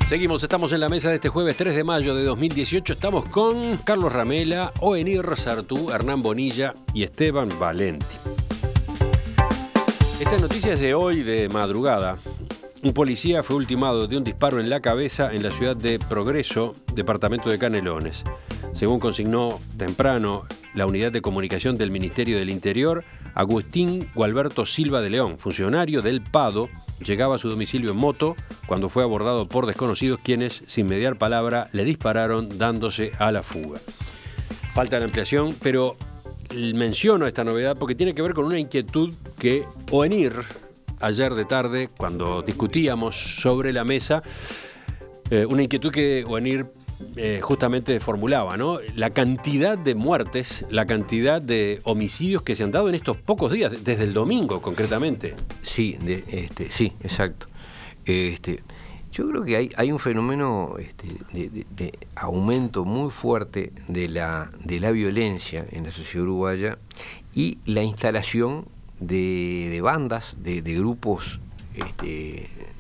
Seguimos, estamos en la mesa de este jueves 3 de mayo de 2018. Estamos con Carlos Ramela, Oenir Sartú, Hernán Bonilla y Esteban Valenti. Esta noticia es de hoy, de madrugada. Un policía fue ultimado de un disparo en la cabeza en la ciudad de Progreso, departamento de Canelones. Según consignó temprano la unidad de comunicación del Ministerio del Interior, Agustín Gualberto Silva de León, funcionario del PADO, llegaba a su domicilio en moto cuando fue abordado por desconocidos quienes, sin mediar palabra, le dispararon dándose a la fuga. Falta la ampliación, pero menciono esta novedad porque tiene que ver con una inquietud que Oenir, ayer de tarde, cuando discutíamos sobre la mesa, una inquietud que Oenir justamente formulaba, ¿no? La cantidad de muertes, la cantidad de homicidios que se han dado en estos pocos días, desde el domingo concretamente. Sí, sí, exacto. Yo creo que hay un fenómeno de aumento muy fuerte de la violencia en la sociedad uruguaya y la instalación de bandas, de grupos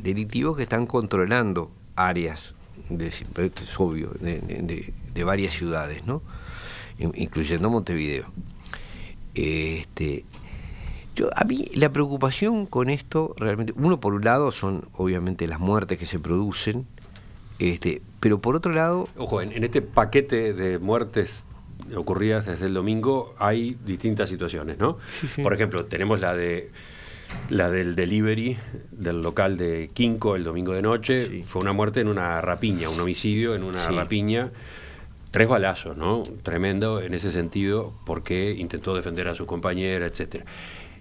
delictivos que están controlando áreas, es obvio, de varias ciudades, ¿no? Incluyendo Montevideo. A mí la preocupación con esto, realmente, uno por un lado son obviamente las muertes que se producen, pero por otro lado... Ojo, en este paquete de muertes ocurridas desde el domingo hay distintas situaciones, ¿no? Sí. Por ejemplo, tenemos la del delivery del local de Quinco el domingo de noche. Sí. Fue una muerte en una rapiña, un homicidio en una rapiña. 3 balazos, ¿no? Tremendo en ese sentido, porque intentó defender a su compañera, etcétera.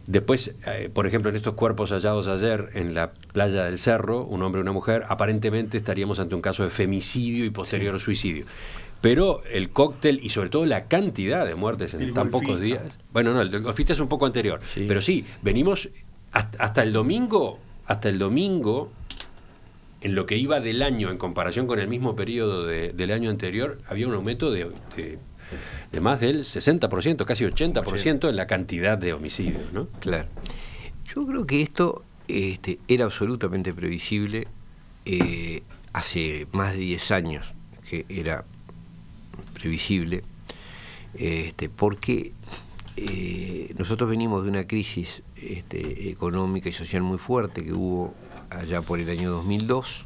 Después, por ejemplo, en estos cuerpos hallados ayer en la playa del Cerro, un hombre y una mujer, aparentemente estaríamos ante un caso de femicidio y posterior suicidio. Pero el cóctel y sobre todo la cantidad de muertes en tan pocos días... Bueno, no, el golfista es un poco anterior. Sí. Pero sí, venimos hasta el domingo, en lo que iba del año en comparación con el mismo periodo del año anterior, había un aumento de más del 60%, casi 80% en la cantidad de homicidios, ¿no? Claro. Yo creo que esto era absolutamente previsible hace más de 10 años que era previsible, porque nosotros venimos de una crisis económica y social muy fuerte que hubo allá por el año 2002,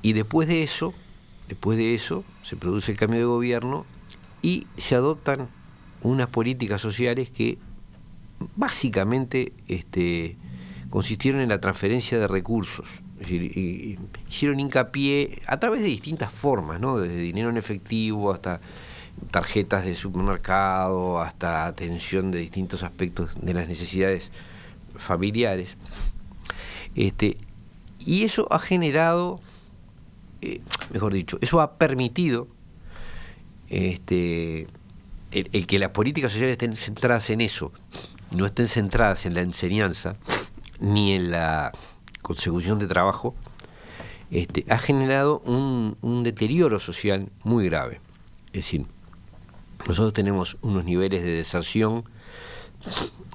y después de eso se produce el cambio de gobierno y se adoptan unas políticas sociales que básicamente consistieron en la transferencia de recursos. Es decir, hicieron hincapié a través de distintas formas, ¿no? Desde dinero en efectivo hasta tarjetas de supermercado, hasta atención de distintos aspectos de las necesidades familiares. Y eso ha generado, mejor dicho, eso ha permitido el que las políticas sociales estén centradas en eso, y no estén centradas en la enseñanza ni en la consecución de trabajo, ha generado un deterioro social muy grave. Es decir, nosotros tenemos unos niveles de deserción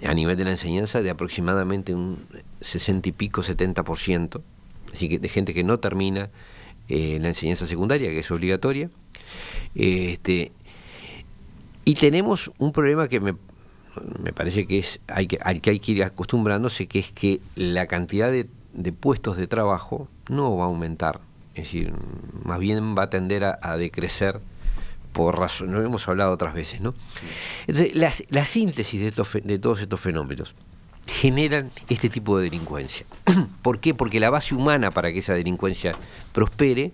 a nivel de la enseñanza de aproximadamente un 60 y pico, 70%, así que de gente que no termina la enseñanza secundaria, que es obligatoria, y tenemos un problema que me parece que hay que ir acostumbrándose, que es que la cantidad de puestos de trabajo no va a aumentar, es decir, más bien va a tender a decrecer por razón, lo hemos hablado otras veces, ¿no? Entonces, la síntesis de todos estos fenómenos generan este tipo de delincuencia. ¿Por qué? Porque la base humana para que esa delincuencia prospere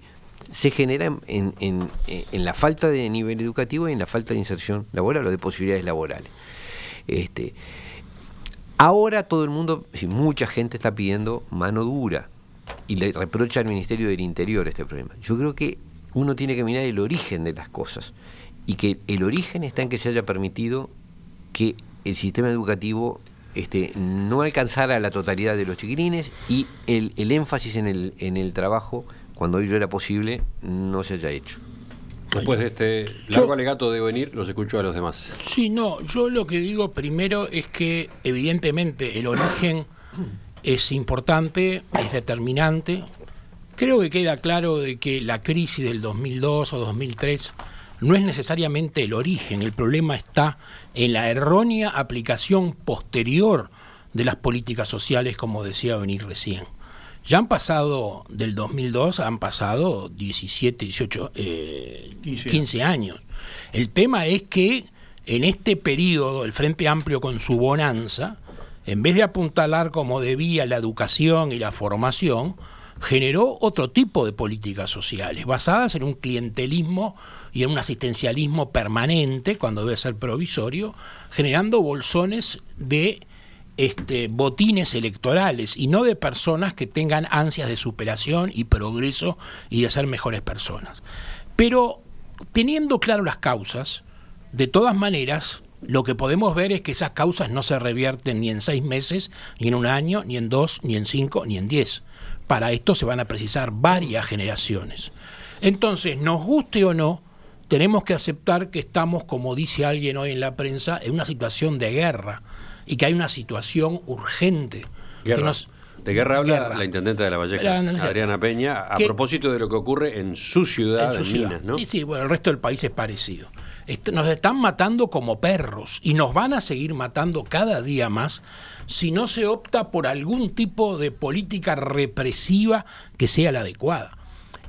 se genera en la falta de nivel educativo y en la falta de inserción laboral o de posibilidades laborales. Ahora todo el mundo, mucha gente está pidiendo mano dura y le reprocha al Ministerio del Interior este problema. Yo creo que uno tiene que mirar el origen de las cosas, y que el origen está en que se haya permitido que el sistema educativo no alcanzara la totalidad de los chiquilines, y el énfasis en el trabajo, cuando ello era posible, no se haya hecho. Después de este largo alegato de Oenir, los escucho a los demás. Sí, no, yo lo que digo primero es que evidentemente el origen es importante, es determinante, Creo que queda claro de que la crisis del 2002 o 2003 no es necesariamente el origen, el problema está en la errónea aplicación posterior de las políticas sociales, como decía venir recién. Ya han pasado, del 2002, han pasado 17, 18, 15 años. El tema es que en este periodo el Frente Amplio con su bonanza, en vez de apuntalar como debía la educación y la formación, generó otro tipo de políticas sociales, basadas en un clientelismo y en un asistencialismo permanente, cuando debe ser provisorio, generando bolsones de botines electorales y no de personas que tengan ansias de superación y progreso y de ser mejores personas. Pero teniendo claro las causas, de todas maneras, lo que podemos ver es que esas causas no se revierten ni en 6 meses, ni en un año, ni en 2, ni en 5, ni en 10. Para esto se van a precisar varias generaciones. Entonces, nos guste o no, tenemos que aceptar que estamos, como dice alguien hoy en la prensa, en una situación de guerra y que hay una situación urgente. Guerra. De guerra habla la intendenta de La Valleja, Adriana Peña, a propósito de lo que ocurre en su ciudad, en Minas, ¿no? Sí, bueno, el resto del país es parecido. Nos están matando como perros y nos van a seguir matando cada día más si no se opta por algún tipo de política represiva que sea la adecuada.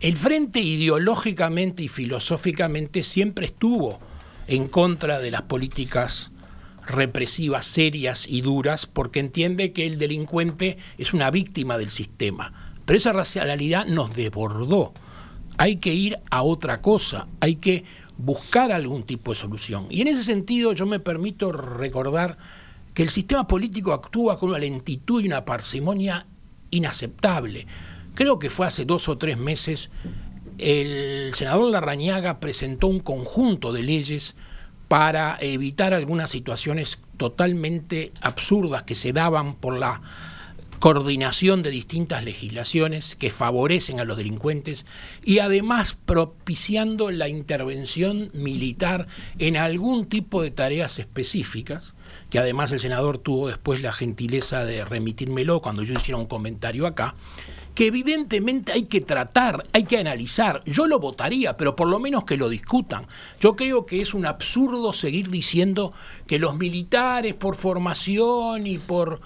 El Frente ideológicamente y filosóficamente siempre estuvo en contra de las políticas represivas serias y duras porque entiende que el delincuente es una víctima del sistema. Pero esa racionalidad nos desbordó. Hay que ir a otra cosa, hay que buscar algún tipo de solución. Y en ese sentido yo me permito recordar que el sistema político actúa con una lentitud y una parsimonia inaceptable. Creo que fue hace 2 o 3 meses, el senador Larrañaga presentó un conjunto de leyes para evitar algunas situaciones totalmente absurdas que se daban por la coordinación de distintas legislaciones que favorecen a los delincuentes y además propiciando la intervención militar en algún tipo de tareas específicas, que además el senador tuvo después la gentileza de remitírmelo cuando yo hiciera un comentario acá, que evidentemente hay que tratar, hay que analizar. Yo lo votaría, pero por lo menos que lo discutan. Yo creo que es un absurdo seguir diciendo que los militares por formación y por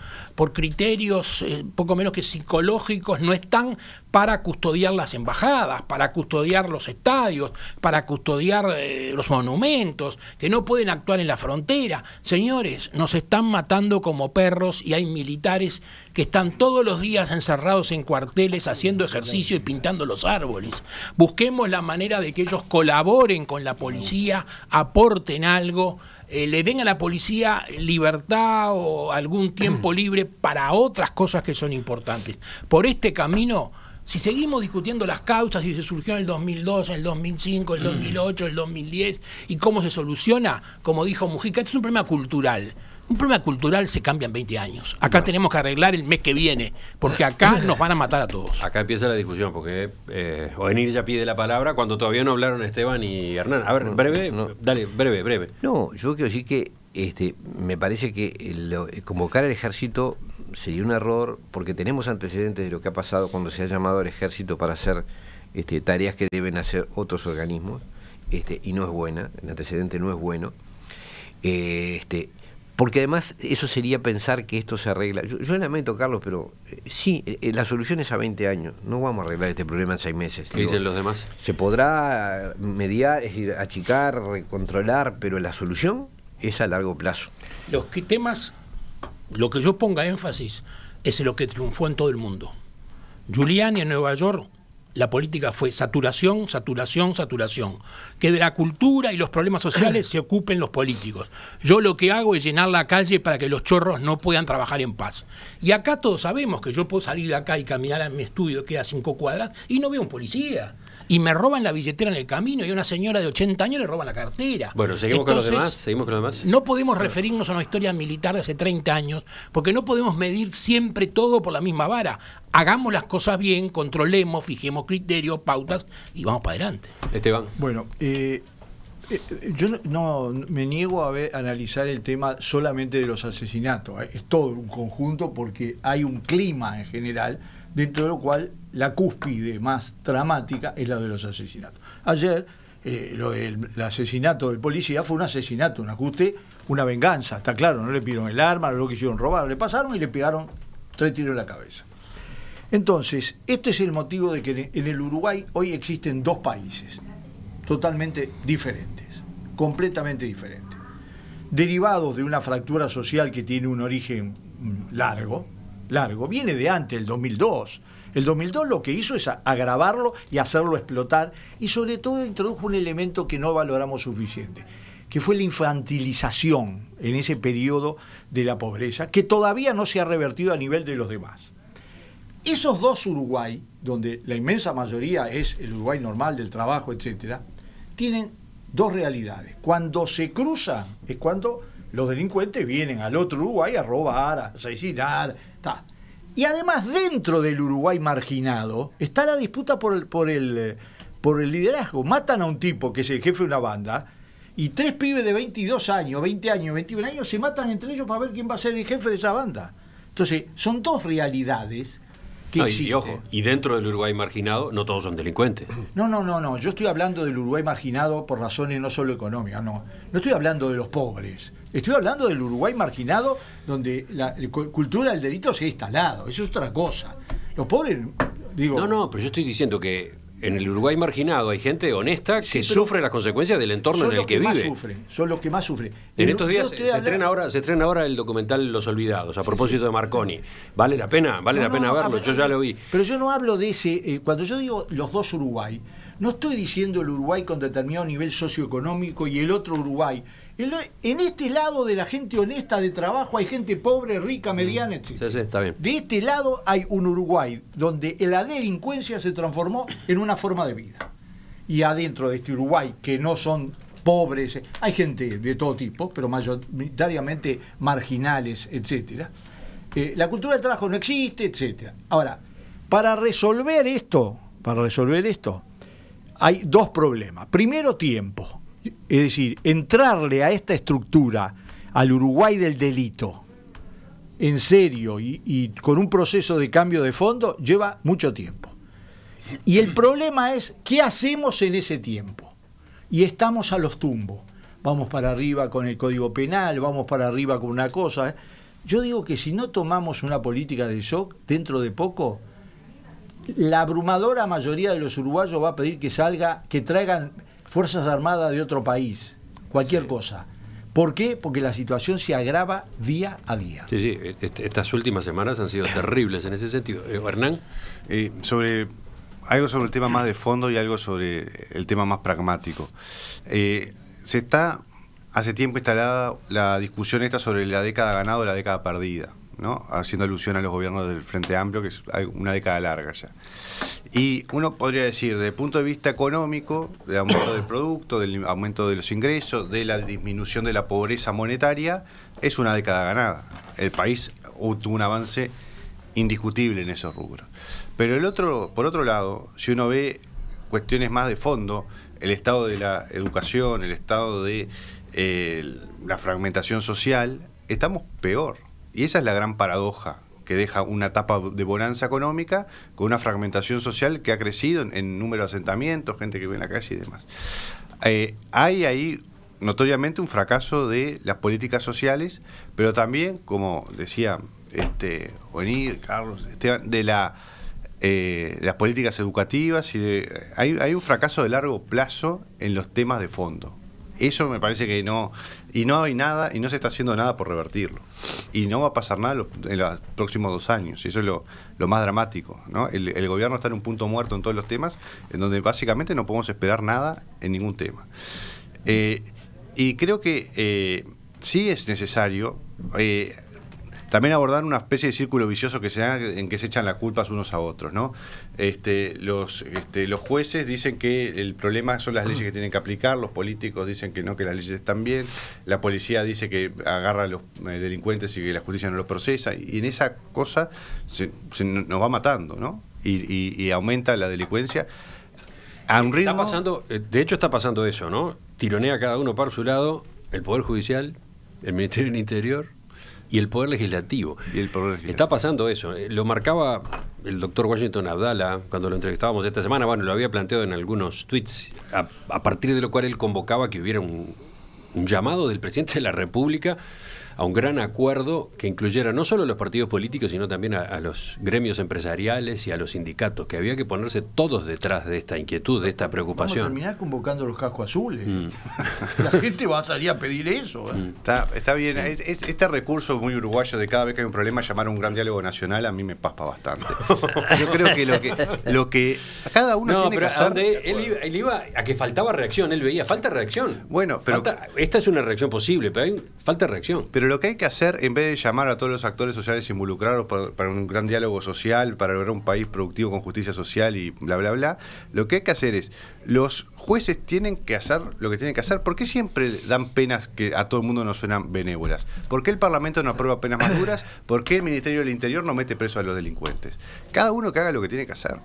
criterios poco menos que psicológicos no están para custodiar las embajadas, para custodiar los estadios, para custodiar los monumentos, que no pueden actuar en la frontera. Señores, nos están matando como perros y hay militares que están todos los días encerrados en cuarteles haciendo ejercicio y pintando los árboles. Busquemos la manera de que ellos colaboren con la policía, aporten algo, le den a la policía libertad o algún tiempo libre para otras cosas que son importantes. Por este camino, si seguimos discutiendo las causas, si se surgió en el 2002, en el 2005, el 2008, el 2010, y cómo se soluciona, como dijo Mujica, esto es un problema cultural. Un problema cultural se cambia en 20 años. Acá tenemos que arreglar el mes que viene, porque acá nos van a matar a todos. Acá empieza la discusión, porque Ovenir ya pide la palabra cuando todavía no hablaron Esteban y Hernán. A ver, dale, breve. No, yo quiero decir que me parece que convocar al ejército sería un error, porque tenemos antecedentes de lo que ha pasado cuando se ha llamado al ejército para hacer tareas que deben hacer otros organismos, y no es buena, el antecedente no es bueno. Porque además eso sería pensar que esto se arregla. Yo lamento, Carlos, pero sí, la solución es a 20 años. No vamos a arreglar este problema en 6 meses. ¿Qué dicen los demás? Se podrá mediar, es decir, achicar, controlar, pero la solución es a largo plazo. Los temas, lo que yo ponga énfasis es en lo que triunfó en todo el mundo. Giuliani en Nueva York, la política fue saturación. Que de la cultura y los problemas sociales se ocupen los políticos. Yo lo que hago es llenar la calle para que los chorros no puedan trabajar en paz. Y acá todos sabemos que yo puedo salir de acá y caminar a mi estudio que queda 5 cuadras y no veo un policía. Y me roban la billetera en el camino y a una señora de 80 años le roban la cartera. Bueno, seguimos con los demás. No podemos referirnos a una historia militar de hace 30 años porque no podemos medir siempre todo por la misma vara. Hagamos las cosas bien, controlemos, fijemos criterios, pautas y vamos para adelante. Esteban. Bueno, yo no me niego a analizar el tema solamente de los asesinatos. Es todo un conjunto porque hay un clima en general dentro de lo cual la cúspide más dramática es la de los asesinatos. Ayer, el asesinato del policía fue un asesinato, un ajuste, una venganza, está claro, no le pidieron el arma, no lo quisieron robar, le pasaron y le pegaron 3 tiros en la cabeza. Entonces, este es el motivo de que en el Uruguay hoy existen 2 países totalmente diferentes, completamente diferentes, derivados de una fractura social que tiene un origen largo, viene de antes, el 2002. El 2002 lo que hizo es agravarlo y hacerlo explotar, y sobre todo introdujo un elemento que no valoramos suficiente, que fue la infantilización en ese periodo de la pobreza, que todavía no se ha revertido a nivel de los demás. Esos 2 Uruguay, donde la inmensa mayoría es el Uruguay normal del trabajo, etcétera, tienen 2 realidades. Cuando se cruzan es cuando los delincuentes vienen al otro Uruguay a robar, a asesinar, ta. Y además dentro del Uruguay marginado está la disputa por el liderazgo. Matan a un tipo que es el jefe de una banda y 3 pibes de 22 años, 20 años, 21 años se matan entre ellos para ver quién va a ser el jefe de esa banda. Entonces son 2 realidades que existen. Y ojo, y dentro del Uruguay marginado no todos son delincuentes. No, yo estoy hablando del Uruguay marginado por razones no solo económicas, no estoy hablando de los pobres, estoy hablando del Uruguay marginado donde la cultura del delito se ha instalado, eso es otra cosa. Los pobres, digo... No, pero yo estoy diciendo que en el Uruguay marginado hay gente honesta que sufre las consecuencias del entorno en el que vive. Son los que más sufren. En estos días se estrena ahora el documental Los Olvidados, a propósito de Marconi. ¿Vale la pena? ¿Vale la pena verlo? Yo ya lo vi. Pero yo no hablo de ese... cuando yo digo los 2 Uruguay, no estoy diciendo el Uruguay con determinado nivel socioeconómico y el otro Uruguay. En este lado de la gente honesta de trabajo hay gente pobre, rica, mediana, etc. Sí, está bien. De este lado hay un Uruguay donde la delincuencia se transformó en una forma de vida. Y adentro de este Uruguay, que no son pobres, hay gente de todo tipo, pero mayoritariamente marginales, etc. La cultura del trabajo no existe, etc. Ahora, para resolver esto, hay 2 problemas. Primero, tiempo. Es decir, entrarle a esta estructura, al Uruguay del delito, en serio y con un proceso de cambio de fondo, lleva mucho tiempo. Y el problema es, ¿qué hacemos en ese tiempo? Y estamos a los tumbos. Vamos para arriba con el Código Penal, vamos para arriba con una cosa. Yo digo que si no tomamos una política de shock, dentro de poco, la abrumadora mayoría de los uruguayos va a pedir que traigan Fuerzas Armadas de otro país, cualquier cosa. ¿Por qué? Porque la situación se agrava día a día. Sí, estas últimas semanas han sido terribles en ese sentido. Hernán. Algo sobre el tema más de fondo y algo sobre el tema más pragmático. Se está hace tiempo instalada la discusión esta sobre la década ganada o la década perdida, ¿no? Haciendo alusión a los gobiernos del Frente Amplio, que es una década larga ya. Y uno podría decir, desde el punto de vista económico, del aumento del producto, del aumento de los ingresos, de la disminución de la pobreza monetaria, es una década ganada. El país tuvo un avance indiscutible en esos rubros. Pero por otro lado, si uno ve cuestiones más de fondo, el estado de la educación, el estado de la fragmentación social, estamos peor. Y esa es la gran paradoja que deja una etapa de bonanza económica con una fragmentación social que ha crecido en número de asentamientos, gente que vive en la calle y demás. Hay ahí notoriamente un fracaso de las políticas sociales, pero también, como decía Onir, Carlos, Esteban, de las políticas educativas hay un fracaso de largo plazo en los temas de fondo. Eso me parece que no hay nada, y no se está haciendo nada por revertirlo. Y no va a pasar nada en los próximos 2 años. Y eso es lo más dramático, ¿no? El gobierno está en un punto muerto en todos los temas, en donde básicamente no podemos esperar nada en ningún tema. Y creo que sí es necesario también abordar una especie de círculo vicioso que se da, en que se echan las culpas unos a otros, ¿no? Los jueces dicen que el problema son las leyes que tienen que aplicar, los políticos dicen que no, que las leyes están bien, la policía dice que agarra a los delincuentes y que la justicia no los procesa, y en esa cosa nos va matando, ¿no? Y aumenta la delincuencia a un ritmo... De hecho está pasando eso, ¿no? Tironea cada uno para su lado, el Poder Judicial, el Ministerio del Interior y el Poder Legislativo. Está pasando eso. Lo marcaba el doctor Washington Abdala, cuando lo entrevistábamos esta semana, bueno, lo había planteado en algunos tweets, a partir de lo cual él convocaba que hubiera un llamado del presidente de la República a un gran acuerdo que incluyera no solo a los partidos políticos, sino también a los gremios empresariales y a los sindicatos, que había que ponerse todos detrás de esta inquietud, de esta preocupación. Vamos a terminar convocando los cascos azules. La gente va a salir a pedir eso. Está bien. Este recurso muy uruguayo de cada vez que hay un problema llamar a un gran diálogo nacional a mí me paspa bastante. Yo creo que lo que cada uno tiene que hacer... Él iba a que faltaba reacción, él veía, falta reacción. Bueno, pero... esta es una reacción posible, pero falta reacción. Pero lo que hay que hacer, en vez de llamar a todos los actores sociales involucrados para un gran diálogo social, para lograr un país productivo con justicia social y bla, bla, bla, lo que hay que hacer es, los jueces tienen que hacer lo que tienen que hacer. ¿Por qué siempre dan penas que a todo el mundo nos suenan benévolas? ¿Por qué el Parlamento no aprueba penas más duras? ¿Por qué el Ministerio del Interior no mete preso a los delincuentes? Cada uno que haga lo que tiene que hacer.